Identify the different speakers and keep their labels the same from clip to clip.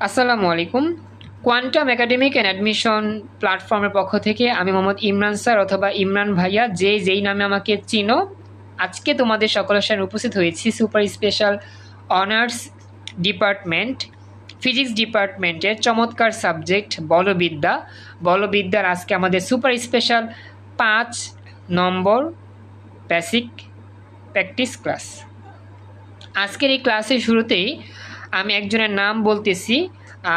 Speaker 1: আসসালামু আলাইকুম। Quantum academic and admission প্ল্যাটফর্মের পক্ষ থেকে আমি মোহাম্মদ ইমরান স্যার অথবা ইমরান ভাইয়া যেই নামে আমাকে চিনো, আজকে তোমাদের সকলের সামনে উপস্থিত হয়েছি super special honours department physics ডিপার্টমেন্টের চমৎকার সাবজেক্ট বলবিদ্যার আজকে আমাদের সুপার স্পেশাল 5 নম্বর বেসিক প্র্যাকটিস ক্লাস। আজকের এই ক্লাসের শুরুতেই আমি একজনের নাম বলতেছি,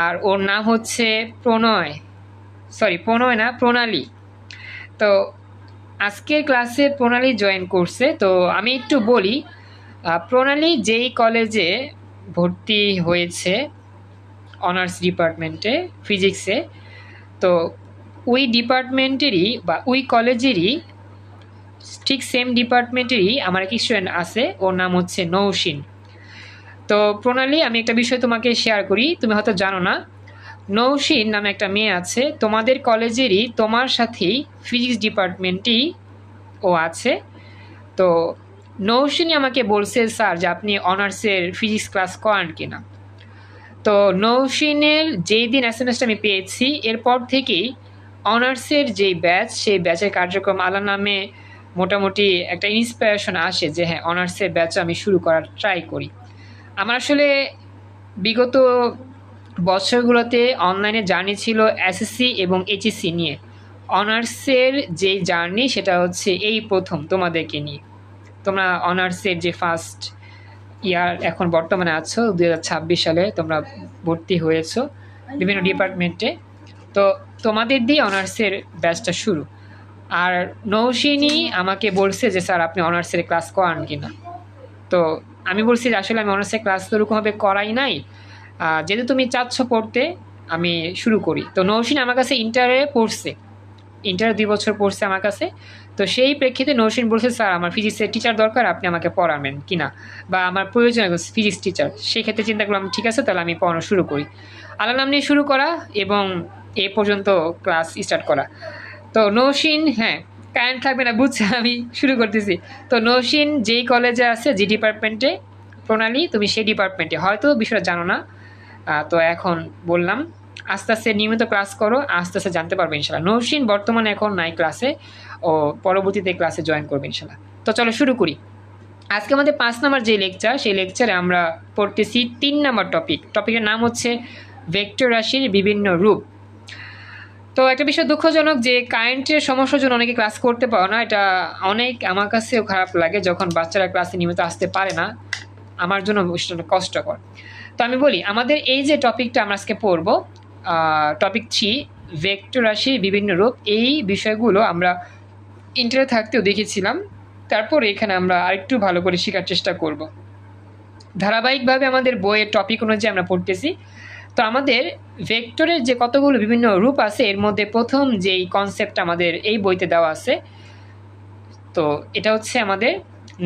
Speaker 1: আর ওর নাম হচ্ছে প্রণালী। তো আজকের ক্লাসে প্রণালী জয়েন করছে। তো আমি একটু বলি, প্রণালী যেই কলেজে ভর্তি হয়েছে অনার্স ডিপার্টমেন্টে ফিজিক্সে, তো ওই ডিপার্টমেন্টেরই বা ওই কলেজেরই ঠিক সেম ডিপার্টমেন্টেরই আমার এক স্টুডেন্ট আছে, ওর নাম হচ্ছে নৌসিন। তো প্রণালী, আমি একটা বিষয় তোমাকে শেয়ার করি, তুমি হয়তো জানো না। নৌসিন নামে একটা মেয়ে আছে তোমাদের কলেজেরই, তোমার সাথেই ফিজিক্স ডিপার্টমেন্টেই ও আছে। তো নৌসিনী আমাকে বলছে স্যার যে আপনি অনার্সের ফিজিক্স ক্লাস করান কিনা। তো নৌসিনের যেই দিন এসএমএসটা আমি পেয়েছি, এরপর থেকেই অনার্সের যেই ব্যাচ, সেই ব্যাচের কার্যক্রম আলাদা নামে মোটামুটি একটা ইন্সপিরেশন আসে যে হ্যাঁ, অনার্সের ব্যাচ আমি শুরু করার ট্রাই করি। আমার আসলে বিগত বছরগুলোতে অনলাইনে জার্নি ছিল এসএসসি এবং এইচএসসি নিয়ে। অনার্সের যে জার্নি সেটা হচ্ছে এই প্রথম তোমাদেরকে নিয়ে। তোমরা অনার্সের যে ফার্স্ট ইয়ার এখন বর্তমানে আছো, 2026 সালে তোমরা ভর্তি হয়েছো বিভিন্ন ডিপার্টমেন্টে। তো তোমাদের দিয়ে অনার্সের ব্যাচটা শুরু। আর নৌসিনী আমাকে বলছে যে স্যার আপনি অনার্সের ক্লাস করান কিনা। তো আমি বলছি যে আসলে আমি অনার্সের ক্লাস তো ওরকমভাবে করাই নাই, যেহেতু তুমি চাচ্ছ পড়তে আমি শুরু করি। তো নৌসিন আমার কাছে ইন্টারে পড়ছে, ইন্টারে 2 বছর পড়ছে আমার কাছে। তো সেই প্রেক্ষিতে নৌসিন বলছে স্যার আমার ফিজিক্সের টিচার দরকার, আপনি আমাকে পড়াবেন কিনা, বা আমার প্রয়োজন ফিজিক্স টিচার। সেই ক্ষেত্রে চিন্তা করলাম ঠিক আছে, তাহলে আমি পড়ানো শুরু করি। আল্লাহ নাম নিয়ে শুরু করা এবং এ পর্যন্ত ক্লাস স্টার্ট করা। তো নৌসিন, হ্যাঁ কারেন্ট থাকবে না বুঝছে, আমি শুরু করতেছি। তো নৌসিন যেই কলেজে আছে, যে ডিপার্টমেন্টে, প্রণালী তুমি সেই ডিপার্টমেন্টে, হয়তো বিষয়টা জানো না। তো এখন বললাম, আস্তে আস্তে নিয়মিত ক্লাস করো, আস্তে আস্তে জানতে পারবে ইনশাল্লাহ। নৌসিন বর্তমানে এখন নাই ক্লাসে, ও পরবর্তীতে ক্লাসে জয়েন করবে ইনশাল্লাহ। তো চলো শুরু করি। আজকে আমাদের 5 নম্বর যে লেকচার, সেই লেকচারে আমরা পড়তেছি 3 নম্বর টপিকের নাম হচ্ছে ভেক্টর রাশির বিভিন্ন রূপ। তো একটা বিষয় দুঃখজনক যে কারেন্টের সমস্যার জন্য অনেকে ক্লাস করতে পারো না, এটা অনেক আমার কাছেও খারাপ লাগে যখন বাচ্চারা ক্লাসে নিয়মিত আসতে পারে না। আমার জন্য সেটা কষ্টকর। তো আমি বলি, আমাদের এই যে টপিকটা আমরা আজকে পড়বো, টপিক 3 ভেক্টর রাশির বিভিন্ন রূপ, এই বিষয়গুলো আমরা ইন্টারে থাকতেও দেখেছিলাম। তারপর এখানে আমরা আরেকটু ভালো করে শেখার চেষ্টা করব। ধারাবাহিকভাবে আমাদের বইয়ের টপিক অনুযায়ী আমরা পড়তেছি। তো আমাদের ভেক্টরের যে কতগুলো বিভিন্ন রূপ আছে, এর মধ্যে প্রথম যেই কনসেপ্ট আমাদের এই বইতে দেওয়া আছে, তো এটা হচ্ছে আমাদের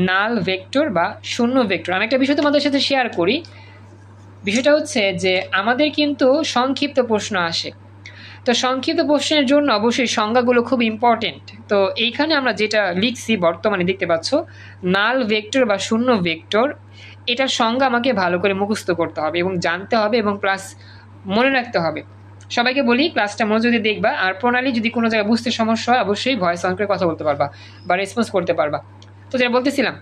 Speaker 1: নাল ভেক্টর বা শূন্য ভেক্টর। আমি একটা বিষয় তোমাদের সাথে শেয়ার করি। বিষয়টা হচ্ছে যে আমাদের কিন্তু সংক্ষিপ্ত প্রশ্ন আসে। তো সংক্ষিপ্ত প্রশ্নের জন্য অবশ্যই সংজ্ঞাগুলো খুব ইম্পর্টেন্ট। তো এইখানে আমরা যেটা লিখছি বর্তমানে দেখতে পাচ্ছ, নাল ভেক্টর বা শূন্য ভেক্টর, এটার সংজ্ঞা আমাকে ভালো করে মুখস্থ করতে হবে এবং জানতে হবে এবং প্লাস মনে রাখতে হবে। সবাইকে বলি ক্লাসটা মনোযোগ দিয়ে দেখবা। আর প্রণালী, যদি কোনো জায়গায় বুঝতে সমস্যা হয় অবশ্যই ভয়েস অন করে কথা বলতে পারবা বা রেসপন্স করতে পারবা। তো যেটা বলতেছিলাম,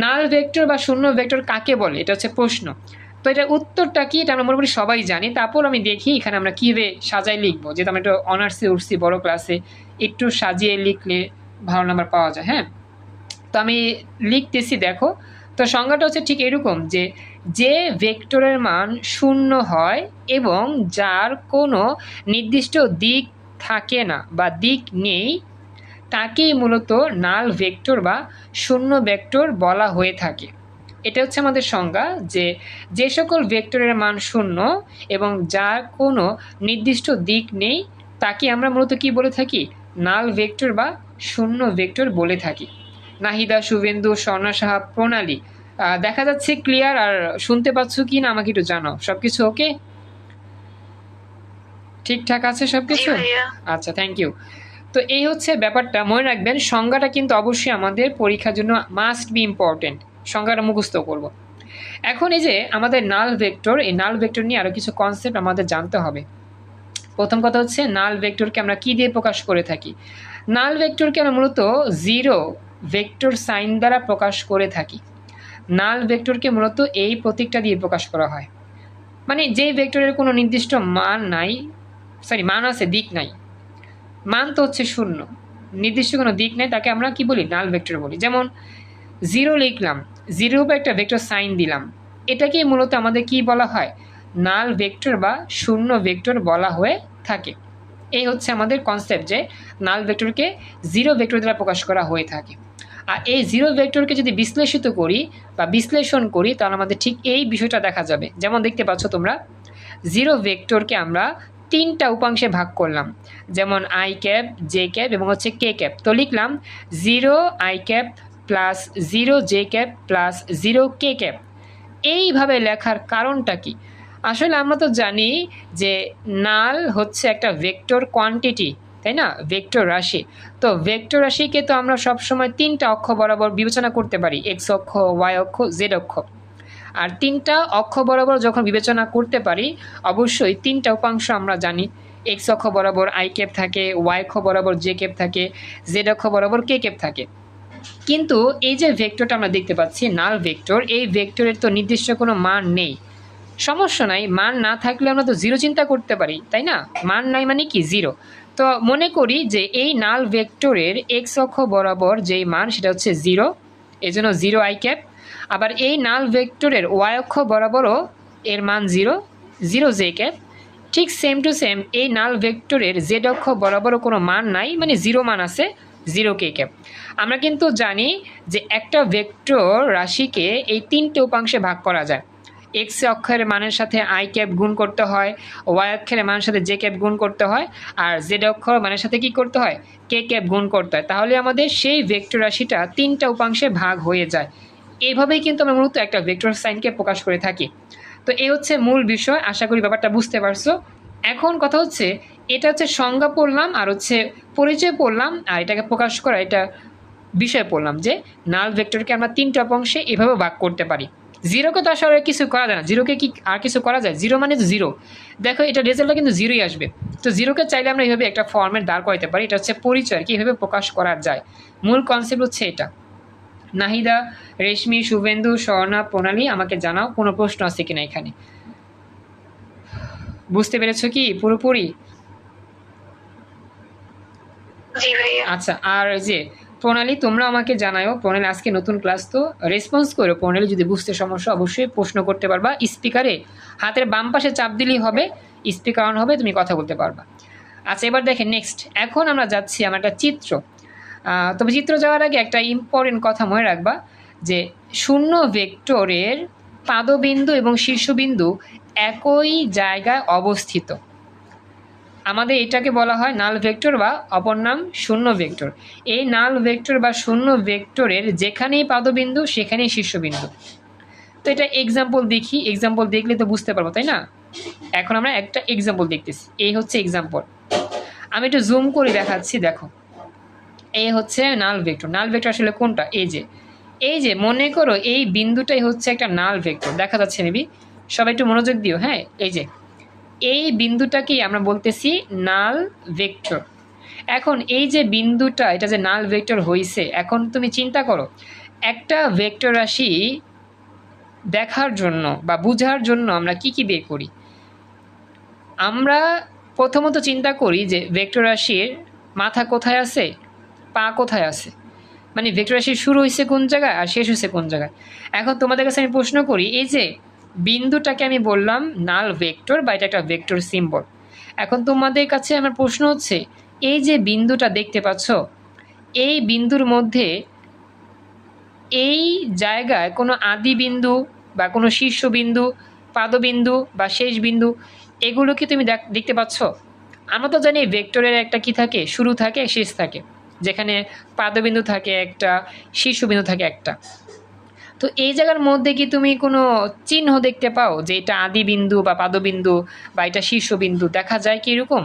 Speaker 1: নাল ভেক্টর বা শূন্য ভেক্টর কাকে বলে, এটা হচ্ছে প্রশ্ন। তো এটার উত্তরটা কি, এটা আমরা মোটামুটি সবাই জানি। তারপর আমি দেখি এখানে আমরা কীভাবে সাজাই লিখবো, যেহেতু আমরা একটু অনার্সে উঠছি বড় ক্লাসে, একটু সাজিয়ে লিখলে ভালো নাম্বার পাওয়া যায়। হ্যাঁ, তো আমি লিখতেছি, দেখো। তো সংজ্ঞাটা হচ্ছে ঠিক এরকম যে যে ভেক্টরের মান শূন্য হয় এবং যার কোনো নির্দিষ্ট দিক থাকে না বা দিক নেই, তাকেই মূলত নাল ভেক্টর বা শূন্য ভেক্টর বলা হয়ে থাকে। এটা হচ্ছে আমাদের সংজ্ঞা, যে যে সকল ভেক্টরের মান শূন্য এবং যার কোনো নির্দিষ্ট দিক নেই, তাকে আমরা মূলত কি বলে থাকি, নাল ভেক্টর বা শূন্য ভেক্টর বলে থাকি। নাহিদা, শুভেন্দু, স্বর্ণা সাহা, প্রণালী, দেখা যাচ্ছে ক্লিয়ার? আর শুনতে পাচ্ছ কি না আমাকে একটু জানাও। সব কিছু ওকে, ঠিকঠাক আছে সব কিছু? আচ্ছা, থ্যাংক ইউ। তো এই হচ্ছে ব্যাপারটা, মনে রাখবেন সংজ্ঞাটা কিন্তু অবশ্যই আমাদের পরীক্ষার জন্য মাস্ট বি ইম্পর্টেন্ট। সংজ্ঞাটা মুখস্থ করব। এখন এই যে আমাদের নাল ভেক্টর, এই নাল ভেক্টর নিয়ে আরও কিছু কনসেপ্ট আমাদের জানতে হবে। প্রথম কথা হচ্ছে নাল ভেক্টরকে আমরা কি দিয়ে প্রকাশ করে থাকি। নাল ভেক্টরকে আমরা মূলত জিরো ভেক্টর সাইন দ্বারা প্রকাশ করে থাকি। নাল ভেক্টরকে মূলত এই প্রতীকটা দিয়ে প্রকাশ করা হয়, মানে যেই ভেক্টরের কোনো নির্দিষ্ট মান নাই, মান আছে, দিক নাই, মান তো হচ্ছে শূন্য, নির্দিষ্ট কোনো দিক নেই, তাকে আমরা কি বলি, নাল ভেক্টর বলি। যেমন জিরো লিখলাম, জিরোর উপর একটা ভেক্টর সাইন দিলাম, এটাকে মূলত আমাদের কি বলা হয়, নাল ভেক্টর বা শূন্য ভেক্টর বলা হয়ে থাকে। এই হচ্ছে আমাদের কনসেপ্ট যে নাল ভেক্টরকে জিরো ভেক্টর দ্বারা প্রকাশ করা হয়ে থাকে। আর এই জিরো ভেক্টরকে যদি বিশ্লেষিত করি বা বিশ্লেষণ করি তাহলে আমাদের ঠিক এই বিষয়টা দেখা যাবে। যেমন দেখতে পাচ্ছ তোমরা, জিরো ভেক্টরকে আমরা তিনটা উপাংশে ভাগ করলাম, যেমন আই ক্যাপ, জে ক্যাপ এবং হচ্ছে কে ক্যাপ। তো লিখলাম zero I cap plus zero J cap plus zero K cap. এইভাবে লেখার কারণটা কি? আসলে আমরা তো জানি যে নাল হচ্ছে একটা ভেক্টর কোয়ান্টিটি, তাই না, ভেক্টর রাশি। তো ভেক্টর রাশিকে তো আমরা সবসময় তিনটা অক্ষ বরাবর বিবেচনা করতে পারি, এক্স অক্ষ, ওয়াই অক্ষ, জেড অক্ষ। আর তিনটা অক্ষ বরাবর যখন বিবেচনা করতে পারি অবশ্যই তিনটা উপাংশ আমরা জানি, এক্স অক্ষ বরাবর আই ক্যাপ থাকে, ওয়াই অক্ষ বরাবর জে ক্যাপ থাকে, জেড অক্ষ বরাবর কে ক্যাপ থাকে। কিন্তু এই যে ভেক্টরটা আমরা দেখতে পাচ্ছি নাল ভেক্টর, এই ভেক্টরের তো নির্দিষ্ট কোনো মান নেই। সমস্যা নাই, মান না থাকলে আমরা তো জিরো চিন্তা করতে পারি, তাই না, মান নাই মানে কি, জিরো। তো মনে করি যে এই নাল ভেক্টরের এক্স অক্ষ বরাবর যেই মান সেটা হচ্ছে জিরো, এই জন্য জিরো আই ক্যাপ। আবার এই নাল ভেক্টরের ওয়াই অক্ষ বরাবরও এর মান জিরো, জিরো জে ক্যাপ। ঠিক সেম টু সেম এই নাল ভেক্টরের জেড অক্ষ বরাবরও কোনো মান নাই, মানে জিরো মান আছে, জিরো কে ক্যাপ। আমরা কিন্তু জানি যে একটা ভেক্টর রাশিকে এই তিনটে উপাংশে ভাগ করা যায়। এক্স অক্ষের মানের সাথে আই ক্যাপ গুণ করতে হয়, ওয়াই অক্ষের মানের সাথে জে ক্যাপ গুণ করতে হয়, আর জেড অক্ষর মানের সাথে কি করতে হয়, কে ক্যাপ গুণ করতে হয়। তাহলে আমাদের সেই ভেক্টর রাশিটা তিনটা উপাংশে ভাগ হয়ে যায়। এইভাবেই কিন্তু আমরা মূলত একটা ভেক্টর সাইনকে প্রকাশ করে থাকি। তো এই হচ্ছে মূল বিষয়, আশা করি ব্যাপারটা বুঝতে পারছো। এখন কথা হচ্ছে, এটা হচ্ছে সংজ্ঞা পড়লাম আর হচ্ছে পরিচয় পড়লাম, আর এটাকে প্রকাশ করা এটা বিষয় পড়লাম যে নাল ভেক্টরকে আমরা তিনটা অংশে এভাবে ভাগ করতে পারি। জিরোকে তো আসলে কিছু করা যায় না, জিরোকে কি আর কিছু করা যায়, জিরো মানে তো জিরো। দেখো এটা রেজাল্টটা কিন্তু জিরোই আসবে। তো জিরোকে চাইলে আমরা এইভাবে একটা ফর্মেট দাঁড় করাতে পারি, এটা হচ্ছে পরিচয়, কি এভাবে প্রকাশ করা যায়। মূল কনসেপ্ট হচ্ছে এটা। নাহিদা, রেশমি, শুভেন্দু, স্বর্ণা, প্রণালী, আমাকে জানাও কোনো প্রশ্ন আছে কিনা এখানে। বুঝতে পেরেছো কি পুরোপুরি? আচ্ছা, আর যে প্রণালী, তোমরা আমাকে জানাও। প্রণালী আজকে নতুন ক্লাস, তো রেসপন্স করো। প্রণালী যদি বুঝতে সমস্যা অবশ্যই প্রশ্ন করতে পারবা, স্পিকারে হাতের বাম পাশে চাপ দিলেই হবে, স্পিকার অন হবে, তুমি কথা বলতে পারবা। আচ্ছা, এবার দেখেন নেক্সট, এখন আমরা যাচ্ছি আমার একটা চিত্র। তবে চিত্র যাওয়ার আগে একটা ইম্পর্টেন্ট কথা মনে রাখবা যে শূন্য ভেক্টরের পাদবিন্দু এবং শীর্ষবিন্দু একই জায়গায় অবস্থিত। আমাদের এটাকে বলা হয় নাল ভেক্টর বা অপর নাম শূন্য ভেক্টর। এই নাল ভেক্টর বা শূন্য ভেক্টরের যেখানেই পাদবিন্দু সেখানেই শীর্ষবিন্দু। তো এটা এক্সাম্পল দেখি, এক্সাম্পল দেখলে তো বুঝতে পারবো, তাই না। এখন আমরা একটা এক্সাম্পল দেখতেছি, এই হচ্ছে এক্সাম্পল। আমি একটু জুম করে দেখাচ্ছি, দেখো এই হচ্ছে নাল ভেক্টর। নাল ভেক্টর আসলে কোনটা, এই যে মনে করো এই বিন্দুটাই হচ্ছে একটা নাল ভেক্টর, দেখা যাচ্ছে মেবি, সবাই একটু মনোযোগ দিও। হ্যাঁ, এই বিন্দুটাকেই আমরা বলতেছি নাল ভেক্টর। এখন এই যে বিন্দুটা, এটা যে নাল ভেক্টর হইছে, এখন তুমি চিন্তা করো একটা ভেক্টর রাশি দেখার জন্য বা বুঝার জন্য আমরা কি কি বের করি। আমরা প্রথমত চিন্তা করি যে ভেক্টর রাশির মাথা কোথায় আছে, পা কোথায় আছে, মানে ভেক্টর রাশি শুরু হয়েছে কোন জায়গায় আর শেষ হয়েছে কোন জায়গায়। এখন তোমাদের কাছে আমি প্রশ্ন করি, এই যে বিন্দুটাকে আমি বললাম নাল ভেক্টর বা এটা একটা ভেক্টর সিম্বল। এখন তোমাদের কাছে আমার প্রশ্ন হচ্ছে, এই যে বিন্দুটা দেখতে পাচ্ছ, এই বিন্দুর মধ্যে এই জায়গায় কোনো আদি বিন্দু বা কোনো শীর্ষবিন্দু, পাদবিন্দু বা শেষ বিন্দু, এগুলো কি তুমি দেখতে পাচ্ছ? আমরা তো জানি ভেক্টরের একটা কি থাকে, শুরু থাকে, শেষ থাকে, যেখানে পাদবিন্দু থাকে একটা, শীর্ষবিন্দু থাকে একটা। তো এই জায়গার মধ্যে কি তুমি কোনো চিহ্ন দেখতে পাও যে এটা আদি বিন্দু বা পাদবিন্দু বা এটা শীর্ষবিন্দু, দেখা যায় কি এরকম?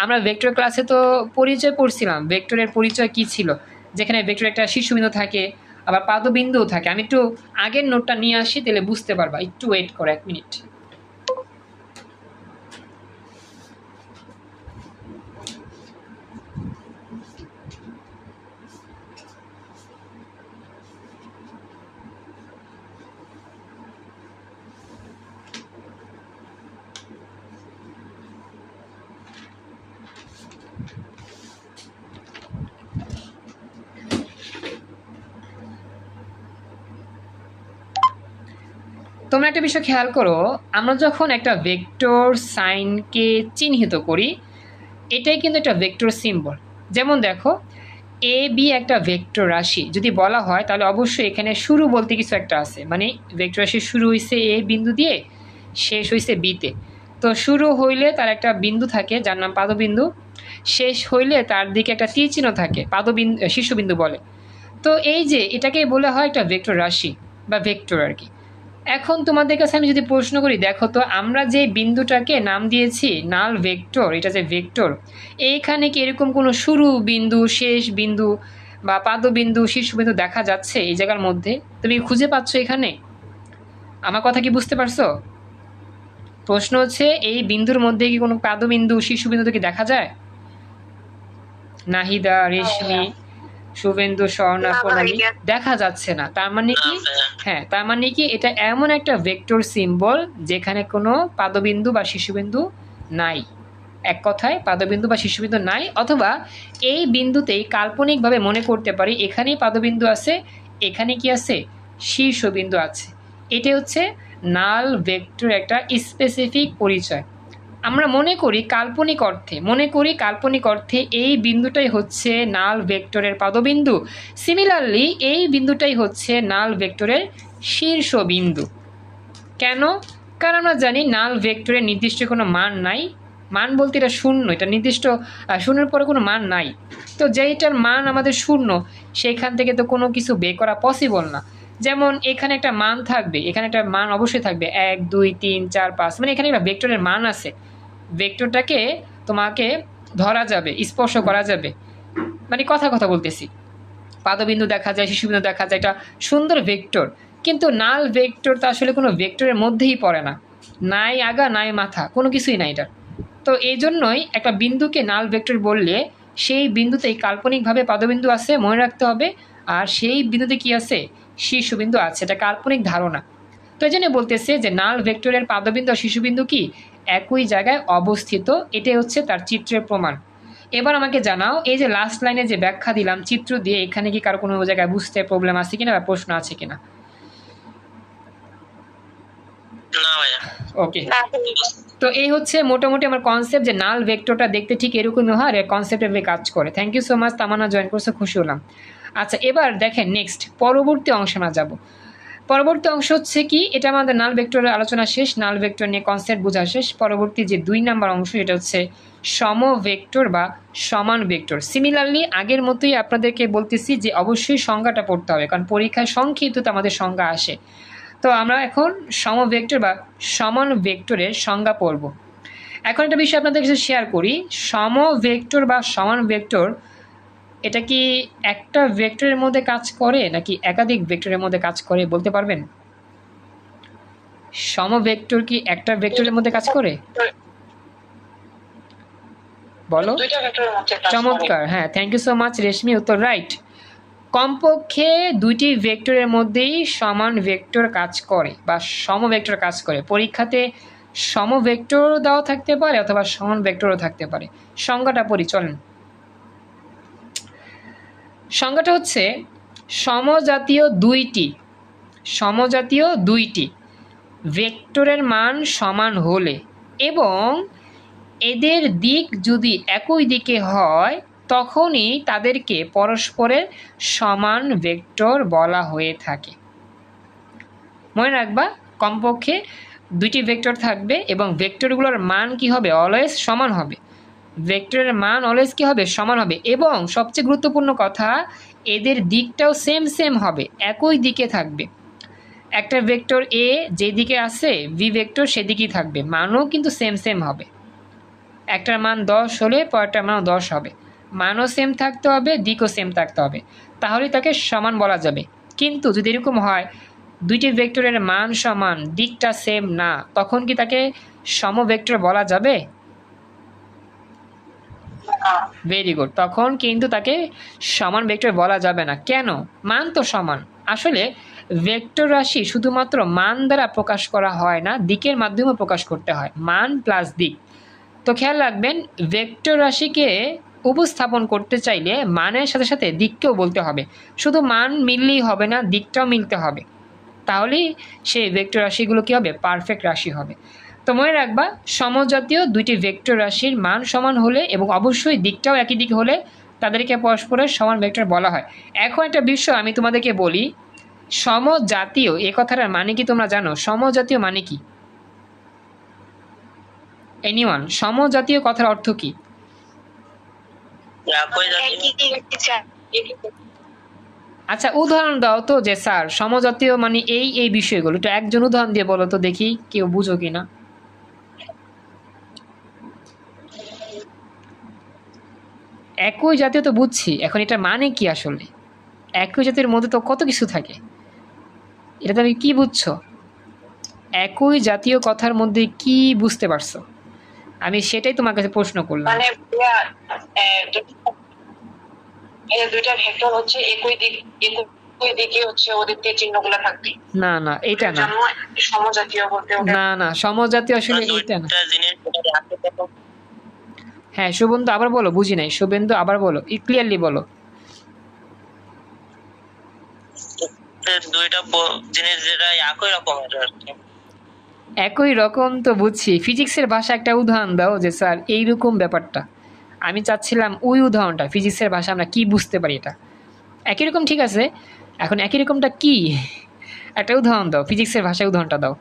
Speaker 1: আমরা ভেক্টর ক্লাসে তো পরিচয় পড়ছিলাম, ভেক্টরের পরিচয় কি ছিল, যেখানে ভেক্টর একটা শীর্ষবিন্দু থাকে, আবার পাদবিন্দুও থাকে। আমি একটু আগের নোটটা নিয়ে আসি, তাহলে বুঝতে পারবা। একটু ওয়েট করো 1 মিনিট। তোমরা একটা বিষয় খেয়াল করো, আমরা যখন একটা ভেক্টর সাইনকে চিহ্নিত করি, এটাই কিন্তু একটা ভেক্টর সিম্বল। যেমন দেখো, এ বি একটা ভেক্টর রাশি যদি বলা হয়, তাহলে অবশ্যই এখানে শুরু বলতে কিছু একটা আছে, মানে ভেক্টর রাশি শুরু হয়েছে এ বিন্দু দিয়ে, শেষ হয়েছে বিতে। তো শুরু হইলে তার একটা বিন্দু থাকে যার নাম পাদবিন্দু, শেষ হইলে তার দিকে একটা তীর চিহ্ন থাকে, পাদবিন্দু শীর্ষবিন্দু বলে। তো এই যে এটাকে বলা হয় একটা ভেক্টর রাশি বা ভেক্টর আর কি। এখন তোমাদের কাছে আমি যদি প্রশ্ন করি, দেখো তো আমরা যে বিন্দুটাকে নাম দিয়েছি নাল ভেক্টর, এটা যে ভেক্টর, এইখানে কি এরকম কোনো শুরু বিন্দু, শেষ বিন্দু বা পাদবিন্দু, শীর্ষবিন্দু দেখা যাচ্ছে এই জায়গার মধ্যে? তুমি খুঁজে পাচ্ছ এখানে? আমার কথা কি বুঝতে পারছো? প্রশ্ন হচ্ছে, এই বিন্দুর মধ্যে কি কোনো পাদবিন্দু, শীর্ষবিন্দু কি দেখা যায়? নাহিদা, রেশমি, শুভেন্দু, স্বর্ণা, প্রণালী দেখা যাচ্ছে না। তার মানে কি? হ্যাঁ, তার মানে কি এটা এমন একটা ভেক্টর সিম্বল যেখানে কোনো পাদবিন্দু বা শীর্ষবিন্দু নাই। এক কথায় পাদবিন্দু বা শীর্ষবিন্দু নাই, অথবা এই বিন্দুতেই কাল্পনিকভাবে মনে করতে পারি এখানেই পাদবিন্দু আছে, এখানে কি আছে? শীর্ষবিন্দু আছে। এটাই হচ্ছে নাল ভেক্টর একটা স্পেসিফিক পরিচয়। আমরা মনে করি কাল্পনিক অর্থে এই বিন্দুটাই হচ্ছে নাল ভেক্টরের পাদবিন্দু। সিমিলারলি এই বিন্দুটাই হচ্ছে নাল ভেক্টরের শীর্ষবিন্দু। কেন? কারণ আমরা জানি নাল ভেক্টরের নির্দিষ্ট কোনো মান নাই। মান বলতে এটা শূন্য, এটা নির্দিষ্ট, শূন্যের পরে কোনো মান নাই। তো যেইটার মান আমাদের শূন্য, সেইখান থেকে তো কোনো কিছু বের করা পসিবল না। যেমন এখানে একটা মান থাকবে, এখানে একটা মান অবশ্যই থাকবে, 1 2 3 4 5, মানে এখানে একটা ভেক্টরের মান আছে। ভেক্টরটাকে তোমাকে ধরা যাবে, স্পর্শ করা যাবে, মানে কথা বলতেছি। পাদবিন্দু দেখা যায়, শীর্ষবিন্দু দেখা যায়, এটা সুন্দর ভেক্টর। কিন্তু নাল ভেক্টর তো আসলে কোনো ভেক্টরের মধ্যেই পড়ে না, নাই আগা নাই মাথা, কোনো কিছুই নাই এটার। তো এই জন্যই একটা বিন্দুকে নাল ভেক্টর বললে সেই বিন্দুতেই কাল্পনিকভাবে পাদবিন্দু আছে, মনে রাখতে হবে। আর সেই বিন্দুতে কি আছে? শীর্ষবিন্দু আছে। এটা কাল্পনিক ধারণা। তো এই জন্য বলতেছে যে নাল ভেক্টরের পাদবিন্দু আর শীর্ষবিন্দু কি একই জায়গায় অবস্থিত। এটাই হচ্ছে তার চিত্রের প্রমাণ। এবার আমাকে জানাও, এই যে লাস্ট লাইনে যে ব্যাখ্যা দিলাম চিত্র দিয়ে, এখানে কি কারো কোনো জায়গায় বুঝতে প্রবলেম আছে কিনা বা প্রশ্ন আছে কিনা? ওকে, তো এই হচ্ছে মোটামুটি আমার কনসেপ্ট, যে নাল ভেক্টরটা দেখতে ঠিক এরকমই হয়, আর কনসেপ্টে কাজ করে। Thank you so much Tamanna, join করছে, খুশি হলাম। আচ্ছা, এবার দেখেন নেক্সট পরবর্তী অংশে আমরা যাব। পরবর্তী অংশ হচ্ছে কি, এটা আমাদের নাল ভেক্টরের আলোচনা শেষ, নাল ভেক্টর নিয়ে কনসেপ্ট বোঝা শেষ। পরবর্তী যে 2 নাম্বার অংশ, এটা হচ্ছে সম ভেক্টর বা সমান ভেক্টর। সিমিলারলি আগের মতোই আপনাদেরকে বলতেছি যে অবশ্যই সংজ্ঞাটা পড়তে হবে, কারণ পরীক্ষায় সংক্ষিপ্ত আমাদের সংজ্ঞা আসে। তো আমরা এখন সম ভেক্টর বা সমান ভেক্টরের সংজ্ঞা পড়ব। এখন একটা বিষয় আপনাদের কাছে শেয়ার করি, সম ভেক্টর বা সমান ভেক্টর এটা কি একটা ভেক্টরের মধ্যে কাজ করে নাকি একাধিক ভেক্টরের মধ্যে কাজ করে, বলতে পারবেন? সম ভেক্টর কি একটা ভেক্টরের মধ্যে কাজ করে? বলো। চমৎকার, হ্যাঁ, থ্যাংক ইউ সো মাচ রেশমি, উত্তর রাইট। কমপক্ষে 2টি ভেক্টরের মধ্যেই সমান ভেক্টর কাজ করে বা সম ভেক্টর কাজ করে। পরীক্ষাতে সম ভেক্টর দেওয়া থাকতে পারে অথবা সমান ভেক্টরও থাকতে পারে। সংজ্ঞাটা পড়ি, চলেন। সংজ্ঞাটা হচ্ছে সমজাতীয় দুইটি ভেক্টরের মান সমান হলে এবং এদের দিক যদি একই দিকে হয়, তখনই তাদেরকে পরস্পরের সমান ভেক্টর বলা হয়ে থাকে। মনে রাখবা, কমপক্ষে 2টি ভেক্টর থাকবে এবং ভেক্টরগুলোর মান কি হবে? অলওয়েজ সমান হবে। ভেক্টরের মান অলওয়েজ কি হবে? সমান হবে। এবং সবচেয়ে গুরুত্বপূর্ণ কথা, এদের দিকটাও সেম হবে, একই দিকে থাকবে। একটা ভেক্টর এ যেদিকে আছে, ভি ভেক্টর সেদিকেই থাকবে, মানও কিন্তু সেম হবে। একটার মান 10 হলে পরেরটার মানও 10 হবে। মানও সেম থাকতে হবে, দিকও সেম থাকতে হবে, তাহলে তাকে সমান বলা যাবে। কিন্তু যদি এরকম হয় দুইটি ভেক্টরের মান সমান, দিকটা সেম না, তখন কি তাকে সমভেক্টর বলা যাবে? ভেরি গুড, তখন কিন্তু তাকে সমান ভেক্টর বলা যাবে না। কেন? মান তো সমান। আসলে ভেক্টর রাশি শুধুমাত্র মান দ্বারা প্রকাশ করা হয় না, দিকের মাধ্যমে প্রকাশ করতে হয়, মান প্লাস দিক। তো খেয়াল রাখবেন, ভেক্টর রাশিকে উপস্থাপন করতে চাইলে মানের সাথে সাথে দিককেও বলতে হবে। শুধু মান মিললেই হবে না, দিকটাও মিলতে হবে, তাহলেই সেই ভেক্টর রাশিগুলো কী হবে? পারফেক্ট রাশি হবে। তো মনে রাখবা, সমজাতীয় দুইটি ভেক্টর রাশির মান সমান হলে এবং অবশ্যই দিকটাও একই দিক হলে তাদেরকে পরস্পরের সমান ভেক্টর বলা হয়। এখন একটা বিষয় আমি তোমাদেরকে বলি, সমজাতীয় এ কথাটার মানে কি তোমরা জানো? সমজাতীয় মানে কি? এনিওয়ান, সমজাতীয় কথার অর্থ কি? আচ্ছা, উদাহরণ দাও তো, যে স্যার সমজাতীয় মানে এই এই বিষয়গুলো, এটা একজন উদাহরণ দিয়ে বলো তো দেখি, কেউ বুঝো কিনা। একই জাতীয় তো বুঝছি, এখন এটা মানে কি আসলে? একই জাতির মধ্যে তো কত কিছু থাকে, এটা তুমি কি বুঝছো? একই জাতীয় কথার মধ্যে কি বুঝতে পারছো? আমি সেটাই তোমার কাছে প্রশ্ন করলাম।
Speaker 2: মানে দুইটা ভেক্টর হচ্ছে একই দিকে হচ্ছে ওদের দিয়ে চিহ্নগুলো থাকবে।
Speaker 1: না না, এটা না
Speaker 2: সমজাতীয় বলতে।
Speaker 1: না না, সমজাতীয় আসলে এটা না। হ্যাঁ শুভেন্দু, আবার বলো, বুঝি নাই। শুভেন্দু আবার বলো, ক্লিয়ারলি বলো।
Speaker 2: দুইটা জিনিস যেটা একই রকমের আর কি।
Speaker 1: একই রকম তো বুঝছি, ফিজিক্সের ভাষা একটা উদাহরণ দাও যে স্যার এইরকম ব্যাপারটা। আমি চাচ্ছিলাম ওই উদাহরণটা, ফিজিক্সের ভাষা আমরা কি বুঝতে পারি এটা। একই রকম ঠিক আছে, এখন একই রকমটা কি? একটা উদাহরণ দাও, ফিজিক্সের ভাষায় উদাহরণটা দাও,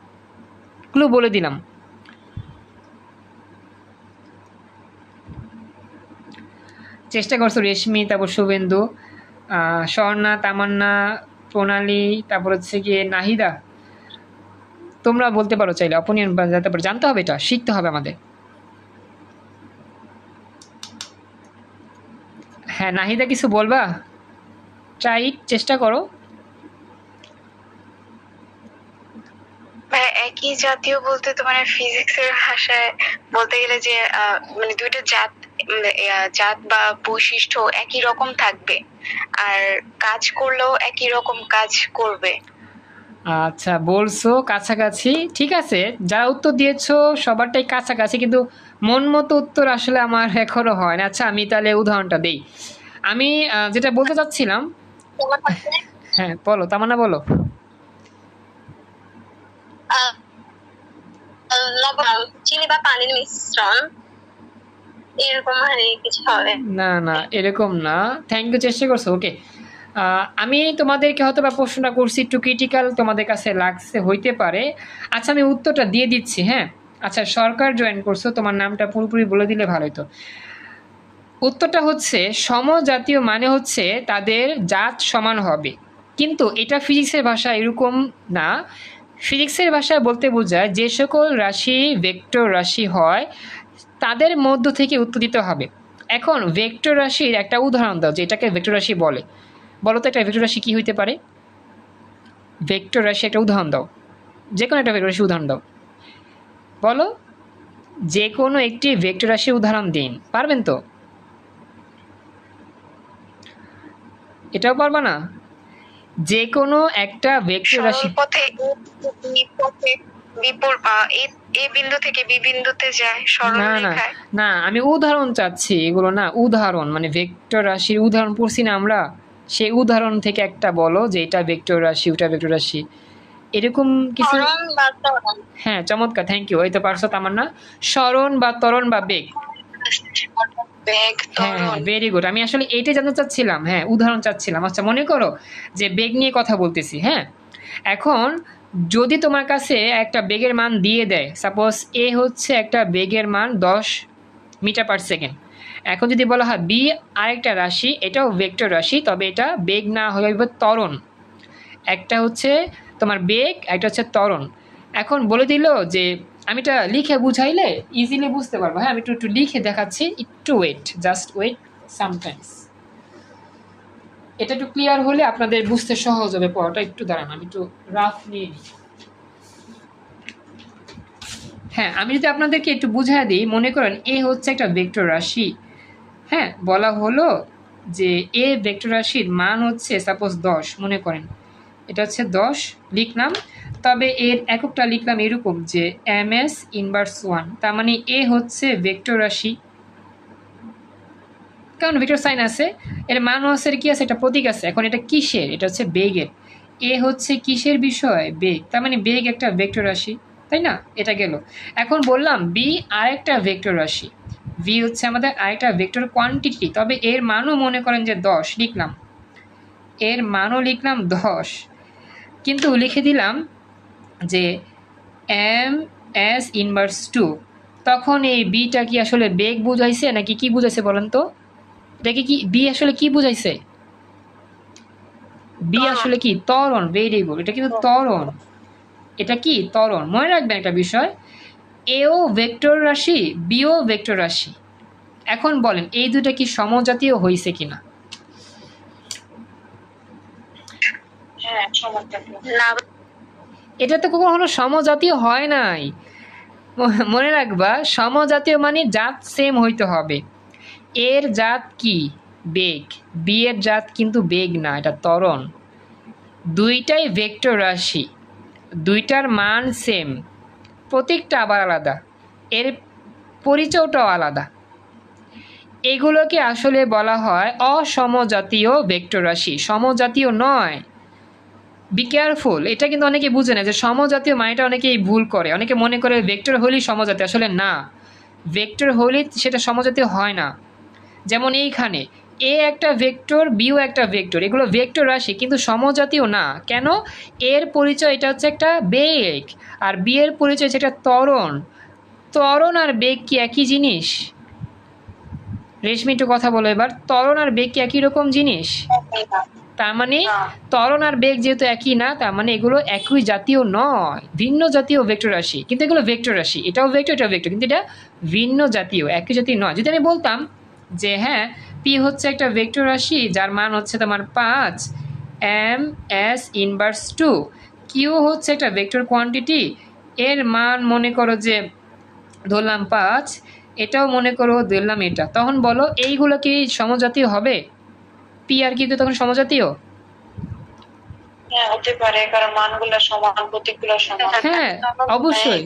Speaker 1: ক্লু বলে দিলাম। চেষ্টা করছো রেশমি, তারপর শুভেন্দু, স্বর্ণা, তামান্না, প্রণালী, তারপর হচ্ছে গিয়ে নাহিদা। তোমরা বলতে পারো চাইলে, অপোনিয়ন জানতে পারো, জানতে হবে, এটা শিখতে হবে আমাদের। হ্যাঁ নাহিদা, কিছু বলবা? ট্রাই, চেষ্টা করো।
Speaker 3: একই জাতীয় বলতে তো মানে ফিজিক্সের ভাষায় বলতে গেলে যে মানে দুইটা জাত বা বৈশিষ্ট্য একই রকম থাকবে, আর কাজ করলেও একই রকম কাজ করবে।
Speaker 1: আচ্ছা বলছো কাছাকাছি, ঠিক আছে, যারা উত্তর দিয়েছো সবারটাই কাছাকাছি, কিন্তু মন মতো উত্তর আসলে আমার এখনো হয় না। আচ্ছা আমি তাহলে উদাহরণটা দেই। আমি যেটা বলতে চাচ্ছিলাম, হ্যাঁ বলো তামান্না, বলো।
Speaker 3: চিনি বা পানির মিশ্রণ, এরকম মানে কিছু হবে।
Speaker 1: না না, এরকম না। থ্যাংক ইউ, চেষ্টা করছো, ওকে। আমি তোমাদেরকে হয়তো বা প্রশ্নটা করছি একটু ক্রিটিক্যাল, তোমাদের কাছে লাগছে হইতে পারে। আচ্ছা আমি উত্তরটা দিয়ে দিচ্ছি, হ্যাঁ। আচ্ছা, সরকার জয়েন করছো, তোমার নামটা পুরোপুরি বলে দিলে ভালো হতো। উত্তরটা হচ্ছে সমজাতীয় মানে হচ্ছে তাদের জাত সমান হবে, কিন্তু এটা ফিজিক্সের ভাষা এরকম না। ফিজিক্সের ভাষায় বলতে বোঝায় যে সকল রাশি ভেক্টর রাশি হয় তাদের মধ্য থেকে উত্তর দিতে হবে। এখন ভেক্টর রাশির একটা উদাহরণ দাও যেটাকে ভেক্টর রাশি বলে, বলো তো একটা ভেক্টর রাশি কী হইতে পারে? ভেক্টর রাশি একটা উদাহরণ দাও, যে কোনো একটা ভেক্টর রাশি উদাহরণ দাও, বলো। যে কোনো একটি ভেক্টর রাশির উদাহরণ দিন, পারবেন তো? এটাও পারবা না? যে কোনো একটা ভেক্টর রাশি,
Speaker 3: পথে এ বিন্দু থেকে বি বিন্দুতে যায় সরল রেখায়।
Speaker 1: না আমি উদাহরণ চাচ্ছি, এগুলো না উদাহরণ, মানে ভেক্টর রাশির উদাহরণ পড়ছি না আমরা, সেই উদাহরণ থেকে একটা বলো যে এটা ভেক্টর রাশি, ওটা ভেক্টর রাশি, এরকম কিছু। হ্যাঁ চমৎকার, থ্যাংক ইউ, এই তো পারছো তামান্না। সরণ বা ত্বরণ বা বেগ। হ্যাঁ ভেরি গুড, আমি আসলে এইটাই জানতে চাচ্ছিলাম, হ্যাঁ উদাহরণ চাচ্ছিলাম। আচ্ছা মনে করো যে বেগ নিয়ে কথা বলতেছি, হ্যাঁ। এখন যদি তোমার কাছে একটা বেগের মান দিয়ে দেয়, সাপোজ এ হচ্ছে একটা বেগের মান 10 মিটার পার সেকেন্ড। এখন যদি বলা হয় বি আরেকটা রাশি, এটাও ভেক্টর রাশি, তবে এটা বেগ না হয়ে ত্বরণ। একটা হচ্ছে তোমার বেগ, একটা হচ্ছে ত্বরণ। এখন বলে দিল যে, আমি এটা লিখে বুঝাইলে ইজিলি বুঝতে পারবো, হ্যাঁ আমি একটু লিখে দেখাচ্ছি, একটু ওয়েট, জাস্ট ওয়েট সামটাইমস। এটা একটু ক্লিয়ার হলে আপনাদের বুঝতে সহজ হবে পড়াটা। একটু দাঁড়ান, আমি একটু রাফ নিয়ে নিই। হ্যাঁ, আমি যদি আপনাদেরকে একটু বুঝাই দিই, মনে করেন এ হচ্ছে একটা ভেক্টর রাশি। হ্যাঁ, বলা হলো যে এ ভেক্টর রাশির মান হচ্ছে সাপোজ 10, মনে করেন এটা হচ্ছে 10 লিখলাম। তবে এর এককটা লিখলাম এরকম যে ms ইনভার্স 1, তার মানে এ হচ্ছে ভেক্টর রাশি, কারণ ভেক্টর সাইন আছে, এর মান হচ্ছে কি আছে, একটা প্রতীক আছে। এখন এটা কিসের? এটা হচ্ছে বেগের। এ হচ্ছে কিসের বিষয়? বেগ, তার মানে বেগ একটা ভেক্টর রাশি, তাই না? এটা গেল। এখন বললাম বি আরেকটা ভেক্টর রাশি, ভি হচ্ছে আমাদের আরেকটা ভেক্টর কোয়ান্টিটি, তবে এর মানও মনে করেন যে 10 লিখলাম, এর মানও লিখলাম 10, কিন্তু লিখে দিলাম যে এম এস ইনভার্স 2। তখন এই বিটা কি আসলে বেগ বুঝাইছে নাকি কি বুঝাইছে বলেন তো? দেখি কি বি আসলে কি বুঝাইছে? বি আসলে কি? ত্বরণ। ভেরি গুড, এটা কিন্তু ত্বরণ। এটা কি? ত্বরণ। মনে রাখবেন একটা বিষয়, এও ভেক্টর রাশি, বিও ভেক্টর রাশি। এখন বলেন এই দুটা কি সমজাতীয় হয়েছে কিনা?
Speaker 2: হ্যাঁ, চমৎকার।
Speaker 3: না,
Speaker 1: এটা তো কখনো সমজাতীয় হয় নাই। মনে রাখবা, সমজাতীয় মানে জাত সেম হইতে হবে। এর জাত কি? বেগ। বি এর জাত কিন্তু বেগ না, এটা ত্বরণ। দুইটাই ভেক্টর রাশি, দুইটার মান সেম, প্রতীকটা আবার আলাদা, এর পরিচয়টাও আলাদা। এগুলোকে আসলে বলা হয় অসমজাতীয় ভেক্টর রাশি, সমজাতীয় নয়। বি কেয়ারফুল, এটা কিন্তু অনেকে বুঝে না যে সমজাতীয় মানেটা অনেকেই ভুল করে, অনেকে মনে করে ভেক্টর হলেই সমজাতীয়, আসলে না। ভেক্টর হলেই সেটা সমজাতীয় হয় না। যেমন এইখানে এ একটা ভেক্টর, বিও একটা ভেক্টর, এগুলো ভেক্টর রাশি কিন্তু সমজাতীয় না। কেন? এর পরিচয় এটা হচ্ছে একটা বেগ, আর বি এর পরিচয় হচ্ছে একটা ত্বরণ। ত্বরণ আর বেগ কি একই জিনিস? রেশমি একটু কথা বলো এবার, ত্বরণ আর বেগ কি একই রকম জিনিস? তার মানে ত্বরণ আর বেগ যেহেতু একই না, তার মানে এগুলো একই জাতীয় নয়, ভিন্ন জাতীয় ভেক্টর রাশি। কিন্তু এগুলো ভেক্টর রাশি, এটাও ভেক্টর এটাও ভেক্টর, কিন্তু এটা ভিন্ন জাতীয়, একই জাতীয় নয়। যদি আমি বলতাম যে হ্যাঁ পি হচ্ছে একটা ভেক্টর রাশি যার মান হচ্ছে তোমার 5 এম এস ইনভার্স 2, কিউ হচ্ছে একটা ভেক্টর কোয়ান্টিটি, এর মান মনে করো যে ধরলাম 5, এটাও মনে করো ধরলাম এটা, তখন বলো এইগুলো কি সমজাতীয় হবে? পি আর কিউ তখন সমজাতীয়?
Speaker 2: হ্যাঁ, হতে পারে, কারণ মানগুলো সমান, প্রতীকগুলো সমান।
Speaker 1: হ্যাঁ, অবশ্যই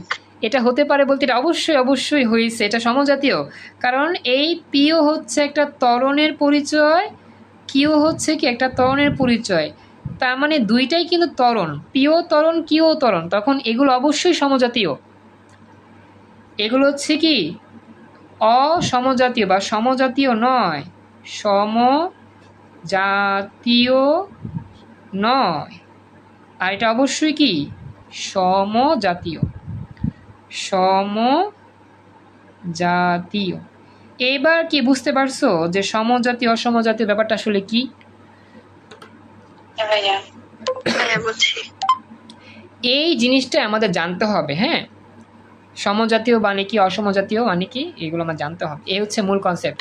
Speaker 1: এটা হতে পারে বলতে এটা অবশ্যই অবশ্যই হয়েছে, এটা সমজাতীয়। কারণ এই পিও হচ্ছে একটা ত্বরণের পরিচয়, কিউ হচ্ছে কি একটা ত্বরণের পরিচয়, তার মানে দুইটাই কিন্তু ত্বরণ, পিও ত্বরণ কিউ ত্বরণ, তখন এগুলো অবশ্যই সমজাতীয়। এগুলো হচ্ছে কি অসমজাতীয় বা সমজাতীয় নয়, সমজাতীয় নয়। আর এটা অবশ্যই কি সমজাতীয়, সমজাতীয়। এবার কি বুঝতে পারছো যে সমজাতীয় অসমজাতীয় ব্যাপারটা আসলে কি?
Speaker 2: হ্যাঁ ভাইয়া।
Speaker 3: হ্যাঁ বুঝছি।
Speaker 1: এই জিনিসটা আমাদের জানতে হবে। হ্যাঁ, সমজাতীয় মানে কি, অসমজাতীয় মানে কি, এগুলো আমার জানতে হবে। এই হচ্ছে মূল কনসেপ্ট।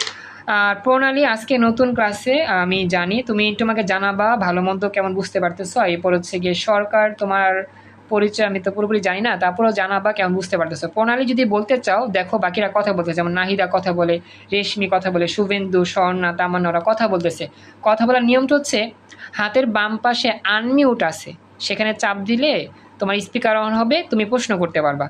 Speaker 1: আর প্রণালী আজকে নতুন ক্লাসে আমি জানি, তুমি তোমাকে জানাবা ভালো মন্দ কেমন বুঝতে পারতেছো। আর এরপর হচ্ছে গিয়ে সরকার, তোমার পরিচয় আমি তো পুরোপুরি জানি না, তারপরেও জানাবা কেমন বুঝতে পারতেছো। প্রণালী যদি বলতে চাও দেখো বাকিরা কথা বলতেছে, যেমন নাহিদা কথা বলে, রেশমি কথা বলে, শুভেন্দু, স্বর্ণা, তামান্না ওরা কথা বলতেছে। কথা বলার নিয়মটা হচ্ছে হাতের বাম পাশে আনমিউট আছে, সেখানে চাপ দিলে তোমার স্পিকার অন হবে, তুমি প্রশ্ন করতে পারবা।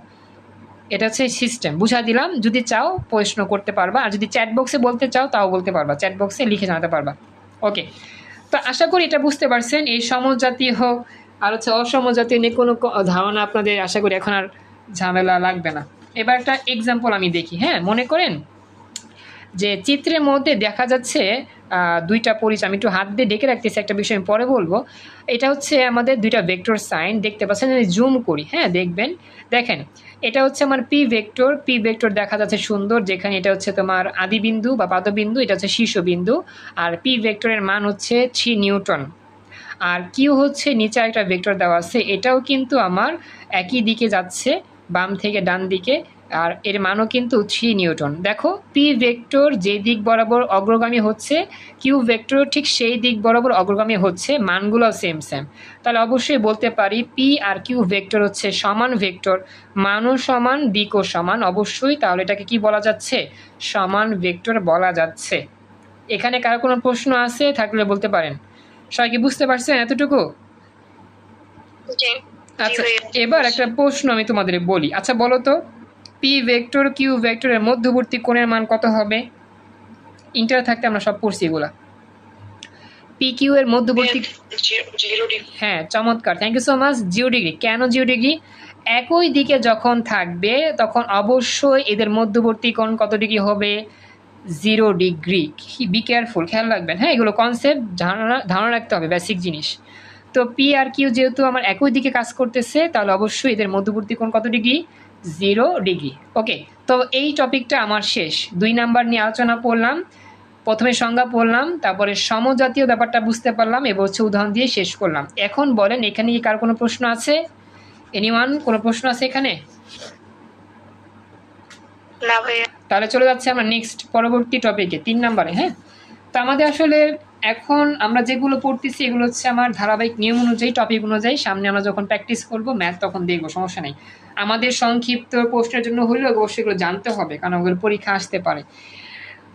Speaker 1: এটা হচ্ছে সিস্টেম, বুঝা দিলাম। যদি চাও প্রশ্ন করতে পারবা, আর যদি চ্যাট বক্সে বলতে চাও তাও বলতে পারবা, চ্যাট বক্সে লিখে জানাতে পারবা। ওকে, তো আশা করি এটা বুঝতে পারছেন। এই সমজাতীয় আর হচ্ছে অসমজাতীয় নিয়ে কোনো ধারণা আপনাদের আশা করি এখন আর ঝামেলা লাগবে না। এবার একটা এক্সাম্পল আমি দেখি। হ্যাঁ, মনে করেন যে চিত্রের মধ্যে দেখা যাচ্ছে দুইটা পরিচয়, আমি একটু হাত দিয়ে ডেকে রাখতেছি, একটা বিষয় আমি পরে বলবো। এটা হচ্ছে আমাদের দুইটা ভেক্টর সাইন, দেখতে পাচ্ছেন, জুম করি। হ্যাঁ দেখবেন, দেখেন এটা হচ্ছে আমার পি ভেক্টর, পি ভেক্টর দেখা যাচ্ছে সুন্দর, যেখানে এটা হচ্ছে তোমার আদিবিন্দু বা পাদবিন্দু, এটা হচ্ছে শীর্ষবিন্দু। আর পি ভেক্টরের মান হচ্ছে 3 নিউটন। আর কিউ হচ্ছে নিচে একটা ভেক্টর দেওয়া আছে, এটাও কিন্তু আমার একই দিকে যাচ্ছে, বাম থেকে ডান দিকে আর এর মানও কিন্তু 3 নিউটন। দেখো পি ভেক্টর যে দিক বরাবর অগ্রগামী হচ্ছে, কিউ ভেক্টর ঠিক সেই দিক বরাবর অগ্রগামী হচ্ছে, মানগুলো সেম সেম। তাহলে অবশ্যই বলতে পারি পি আর কিউ ভেক্টর হচ্ছে সমান ভেক্টর, মানও সমান, দিকও সমান অবশ্যই। তাহলে এটাকে কি বলা যাচ্ছে? সমান ভেক্টর বলা যাচ্ছে। এখানে কারো কোনো প্রশ্ন আছে থাকলে বলতে পারেন। সবাই কি বুঝতে পারছেন এতটুকু?
Speaker 3: জি
Speaker 1: আচ্ছা,
Speaker 3: ভাইয়া।
Speaker 1: এবার একটা প্রশ্ন আমি তোমাদের বলি। আচ্ছা বলো তো, পি ভেক্টর কিউ ভেক্টরের মধ্যবর্তী কোণের মান কত হবে? ইন্টার থাকতে আমরা সব পড়ছি এগুলা। পি কিউ এর মধ্যবর্তী,
Speaker 2: 0 ডিগ্রি।
Speaker 1: হ্যাঁ চমৎকার, thank you so much. 0 degree. কেন 0 ডিগ্রি? একই দিকে যখন থাকবে তখন অবশ্যই এদের মধ্যবর্তী কোণ কত ডিগ্রি হবে? 0 ডিগ্রি। বি কেয়ারফুল, খেয়াল রাখবেন, হ্যাঁ এগুলো কনসেপ্ট ধারণা রাখতে হবে, বেসিক জিনিস। তো পি আর কিউ যেহেতু আমার একই দিকে কাজ করতেছে, তাহলে অবশ্যই এদের মধ্যবর্তী কোণ কত ডিগ্রি? 0 ডিগ্রি। ওকে, তো এই টপিকটা আমার শেষ। 2 নাম্বার নিয়ে আলোচনা করলাম, প্রথমে সংজ্ঞা পড়লাম, তারপরে সমজাতীয় ব্যাপারটা বুঝতে পারলাম, এবার হচ্ছে উদাহরণ দিয়ে শেষ করলাম। এখন বলেন এখানে কি কার কোনো প্রশ্ন আছে? এনিওয়ান, কোনো প্রশ্ন আছে এখানে?
Speaker 3: না ভাইয়া।
Speaker 1: তাহলে চলে যাচ্ছে আমরা নেক্সট পরবর্তী টপিকে, 3 নাম্বারে। হ্যাঁ, তো আমাদের আসলে এখন আমরা যেগুলো পড়তেছি এগুলো হচ্ছে আমার ধারাবাহিক নিয়ম অনুযায়ী, টপিক অনুযায়ী। সামনে আমরা যখন প্র্যাকটিস করব ম্যাথ তখন দেখবো, সমস্যা নেই। আমাদের সংক্ষিপ্ত প্রশ্নের জন্য হলেও অবশ্যই এগুলো জানতে হবে, কারণ ওগুলো পরীক্ষা আসতে পারে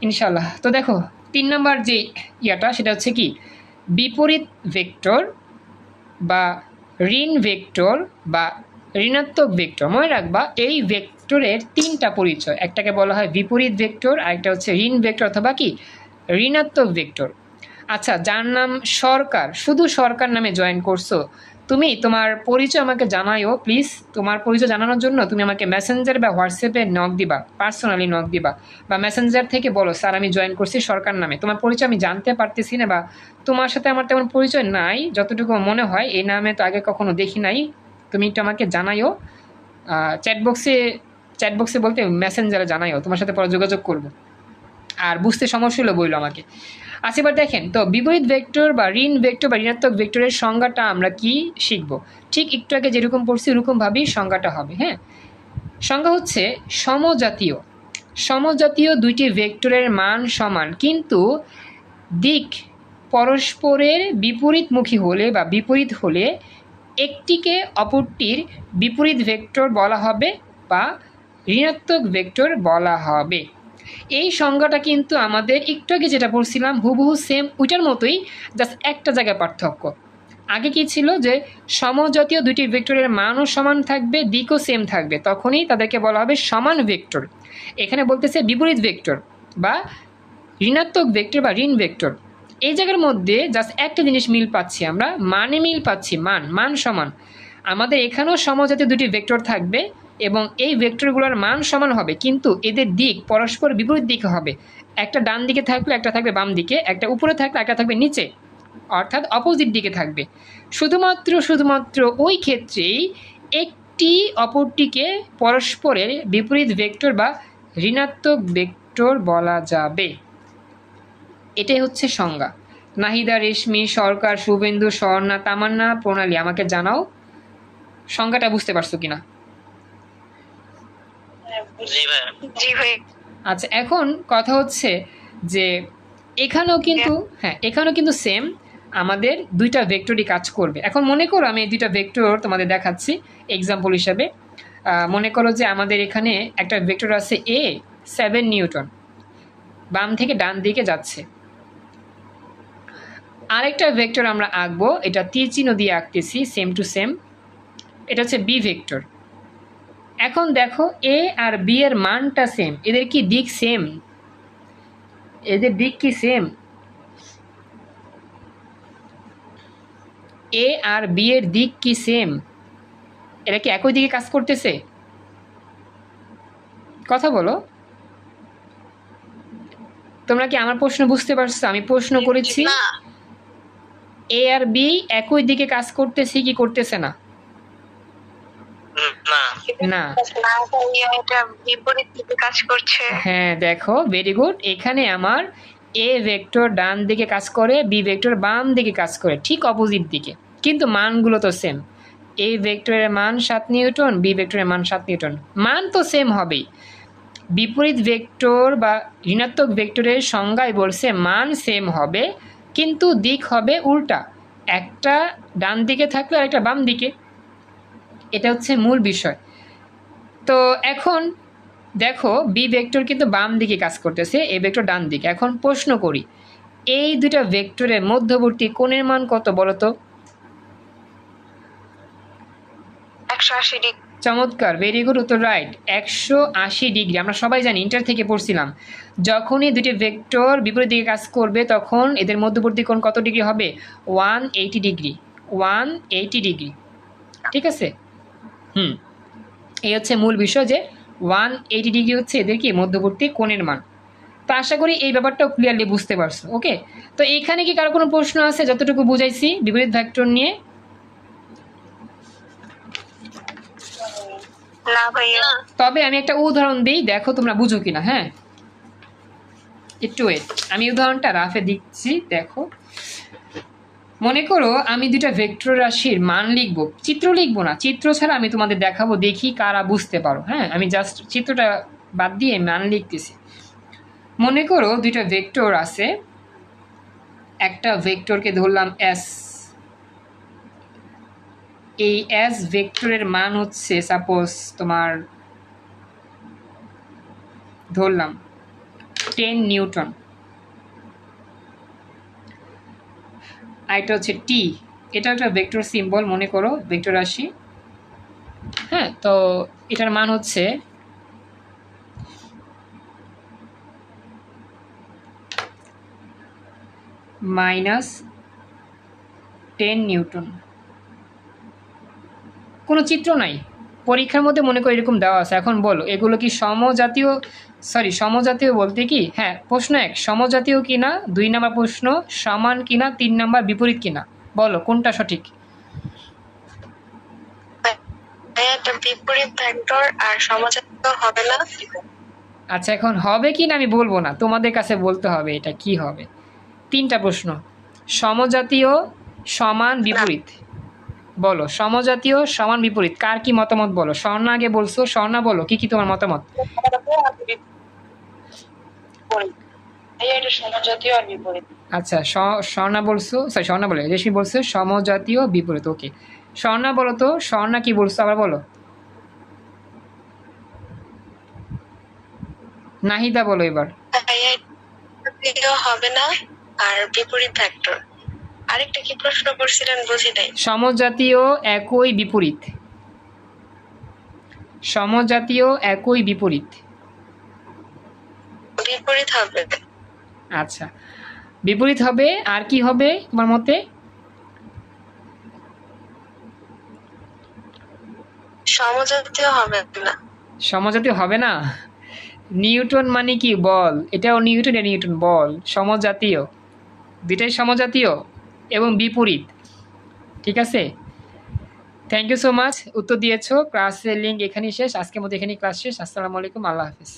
Speaker 1: ইনশাল্লাহ। তো দেখো 3 নাম্বার যে ইয়াটা সেটা হচ্ছে কি, বিপরীত ভেক্টর বা ঋণ ভেক্টর বা ঋণাত্মক ভেক্টর। মনে রাখবা এই ভেক্টরের 3টা পরিচয়, একটাকে বলা হয় বিপরীত ভেক্টর, আরেকটা হচ্ছে ঋণ ভেক্টর অথবা কি ঋণাত্মক ভেক্টর। আচ্ছা, যার নাম সরকার, শুধু সরকার নামে জয়েন করছো, তুমি তোমার পরিচয় আমাকে জানাইও প্লিজ। তোমার পরিচয় জানানোর জন্য তুমি আমাকে মেসেঞ্জার বা হোয়াটসঅ্যাপে নক দিবা, পার্সোনালি নক দিবা, বা মেসেঞ্জার থেকে বলো স্যার আমি জয়েন করছি সরকার নামে। তোমার পরিচয় আমি জানতে পারতেছি না, বা তোমার সাথে আমার তেমন পরিচয় নাই, যতটুকু মনে হয় এই নামে তো আগে কখনো দেখি নাই। তুমি একটু আমাকে জানাইও চ্যাটবক্সে বলতে মেসেঞ্জারে জানাইও, তোমার সাথে পরে যোগাযোগ করবো। আর বুঝতে সমস্যা হলো বললো আমাকে। আচ্ছা এবার দেখেন তো, বিপরীত ভেক্টর বা ঋণ ভেক্টর বা ঋণাত্মক ভেক্টরের সংজ্ঞাটা আমরা কি শিখব? ঠিক একটু আগে যেরকম পড়ছি ওরকমভাবেই সংজ্ঞাটা হবে। হ্যাঁ, সংজ্ঞা হচ্ছে সমজাতীয় দুইটি ভেক্টরের মান সমান, কিন্তু দিক পরস্পরের বিপরীতমুখী হলে বা বিপরীত হলে একটিকে অপরটির বিপরীত ভেক্টর বলা হবে বা ঋণাত্মক ভেক্টর বলা হবে। এই সংজ্ঞাটা কিন্তু আমাদের একটু আগে যেটা পড়ছিলাম হুবহু সেম ওইটার মতোই, জাস্ট একটা জায়গায় পার্থক্য। আগে কি ছিল যে সমজাতীয় দুইটি ভেক্টরের মানও সমান থাকবে, দিকও সেম থাকবে, তখনই তাদেরকে বলা হবে সমান ভেক্টর। এখানে বলতেছে বিপরীত ভেক্টর বা ঋণাত্মক ভেক্টর বা ঋণ ভেক্টর। এই জায়গার মধ্যে জাস্ট একটা জিনিস মিল পাচ্ছি, আমরা মানে মিল পাচ্ছি, মান সমান। আমাদের এখানেও সমজাতীয় দুটি ভেক্টর থাকবে এবং এই ভেক্টরগুলোর মান সমান হবে, কিন্তু এদের দিক পরস্পর বিপরীত দিকে হবে। একটা ডান দিকে থাকলে একটা থাকবে বাম দিকে, একটা উপরে থাকলে একটা থাকবে নিচে, অর্থাৎ অপোজিট দিকে থাকবে। শুধুমাত্র ওই ক্ষেত্রেই একটি অপরটিকে পরস্পরের বিপরীত ভেক্টর বা ঋণাত্মক ভেক্টর বলা যাবে। এটাই হচ্ছে সংজ্ঞা। নাহিদা, রেশমি, সরকার, শুভেন্দু, স্বর্ণা, তামান্না, প্রণালী, আমাকে জানাও সংজ্ঞাটা বুঝতে পারছো কিনা।
Speaker 3: জি ভাই।
Speaker 1: আচ্ছা, এখন কথা হচ্ছে যে এখানেও কিন্তু সেম আমাদের দুইটা ভেক্টরই কাজ করবে। এখন মনে করো আমি এই দুইটা ভেক্টর তোমাদের দেখাচ্ছি এক্সাম্পল হিসাবে। মনে করো যে আমাদের এখানে একটা ভেক্টর আছে এ 7 নিউটন, বাম থেকে ডান দিকে যাচ্ছে। আরেকটা ভেক্টর আমরা আঁকবো, এটা তীর চিহ্ন দিয়ে আঁকতেছি, সেম টু সেম, এটা হচ্ছে বি ভেক্টর। এখন দেখো এ আর বি এর মানটা সেম, এদের কি দিক সেম? এদের দিক কি সেম? এ আর বি এর দিক কি সেম? এরা কি একই দিকে কাজ করতেছে? কথা বলো, তোমরা কি আমার প্রশ্ন বুঝতে পারছো? আমি প্রশ্ন করেছি এ আর বি একই দিকে কাজ করতেছে কি করতেছে না? না,
Speaker 3: এটা বিপরীত দিকে কাজ করছে।
Speaker 1: হ্যাঁ দেখো, ভেরি গুড। এখানে আমার এ ভেক্টর ডান দিকে কাজ করে, বি ভেক্টর বাম দিকে কাজ করে, ঠিক অপোজিট দিকে, কিন্তু মানগুলো তো সেম। এ ভেক্টরের মান 7 নিউটন, বি ভেক্টরের মান 7 নিউটন। মান তো সেম হবেই। বিপরীত ভেক্টর বা ঋণাত্মক ভেক্টরের সংজ্ঞায় বলছে মান সেম হবে, কিন্তু দিক হবে উল্টা, একটা ডান দিকে থাকলে আর একটা বাম দিকে। এটা হচ্ছে মূল বিষয়। তো এখন দেখো বি ভেক্টর কিন্তু বাম দিকে কাজ করতেছে, এ ভেক্টর ডান দিকে। এখন প্রশ্ন করি, এই দুটা ভেক্টরের মধ্যবর্তী কোণের মান কত বলো তো?
Speaker 3: 180 ডিগ্রি।
Speaker 1: চমৎকার, ভেরি গুড, উত্তর রাইট, 180 ডিগ্রি। আমরা সবাই জানি, ইন্টার থেকে পড়ছিলাম, যখনই দুটি ভেক্টর বিপরীত দিকে কাজ করবে তখন এদের মধ্যবর্তী কোণ কত ডিগ্রি হবে? 180 ডিগ্রি। 180 ডিগ্রি, ঠিক আছে। এই হচ্ছে মূল বিষয়, যে 180 ডিগ্রি হচ্ছে এদের কি মধ্যবর্তী কোণের মান। তো আশা করি এই ব্যাপারটাও ক্লিয়ারলি বুঝতে পারছো। ওকে, তো এইখানে কি কারো কোনো প্রশ্ন আছে যতটুকু বুঝাইছি বিপরীত ভেক্টর নিয়ে?
Speaker 3: না ভাইয়া।
Speaker 1: তবে আমি একটা উদাহরণ দিই, দেখো তোমরা বুঝো কিনা। হ্যাঁ, একটু ওয়েট, আমি উদাহরণটা রাফে দিচ্ছি, দেখো। মনে করো আমি দুটা ভেক্টর রাশির মান লিখবো, চিত্র লিখবো না, চিত্র ছাড়া আমি তোমাদের দেখাবো, দেখি কারা বুঝতে পারো। হ্যাঁ, আমি জাস্ট চিত্রটা বাদ দিয়ে মান লিখতেছি। মনে করো দুইটা ভেক্টর আছে, একটা ভেক্টরকে ধরলাম এস, এই এস ভেক্টরের মান হচ্ছে সাপোজ তোমার ধরলাম 10 নিউটন, আর এটা হচ্ছে টি, এটা একটা ভেক্টর সিম্বল, মনে করো ভেক্টর রাশি। হ্যাঁ, তো এটার মান হচ্ছে -10 নিউটন। কোনো চিত্র নাই, পরীক্ষার মধ্যে মনে করো এরকম দেওয়া আছে। এখন বলো এগুলো কি সমজাতীয়? সমজাতীয় বলতে কি, হ্যাঁ, প্রশ্ন 1 সমজাতীয় কিনা, 2 নাম্বার প্রশ্ন সমান কিনা, 3 নাম্বার বিপরীত কিনা। বলো কোনটা সঠিক?
Speaker 3: এটা বিপরীত ভেক্টর আর সমজাতীয় হবে না।
Speaker 1: আচ্ছা, এখন হবে কি না আমি বলবো না, তোমাদের কাছে বলতে হবে এটা কি হবে। 3টা প্রশ্ন, সমজাতীয়, সমান, বিপরীত। বলো সমজাতীয়, সমান, বিপরীত, কার কি মতামত বলো। স্বর্ণা আগে বলছো, স্বর্ণা বলো কি কি তোমার মতামত।
Speaker 2: এটা সমজাতীয় আর বিপরীত।
Speaker 1: আচ্ছা, স্বর্ণা বলছো, স্বর্ণা বলে, রেশমি বলছো সমজাতীয় বিপরীত। ওকে, স্বর্ণা বলো তো, স্বর্ণা কি বলছো আবার বলো। নাহিদা বলো এবার।
Speaker 3: হবে না আর বিপরীত ভেক্টর। আরেকটা কি প্রশ্ন করছিলেন বুঝি নাই।
Speaker 1: সমজাতীয় একই বিপরীত, সমজাতীয় একই বিপরীত।
Speaker 3: বিপরীত হবে।
Speaker 1: আচ্ছা, বিপরীত হবে, আর কি হবে তোমার মতে?
Speaker 3: সমজাতীয় হবে না।
Speaker 1: সমজাতীয় হবে না? নিউটন মানে কি বল, এটাও নিউটন, এটা নিউটন, বল সমজাতীয়, দুইটাই সমজাতীয় এবং বিপরীত, ঠিক আছে। থ্যাংক ইউ সো মাচ, উত্তর দিয়েছো। ক্লাসের লিঙ্ক এখানেই শেষ, আজকের মতো এখানেই ক্লাস শেষ। আসসালামু আলাইকুম, আল্লাহ হাফিজ।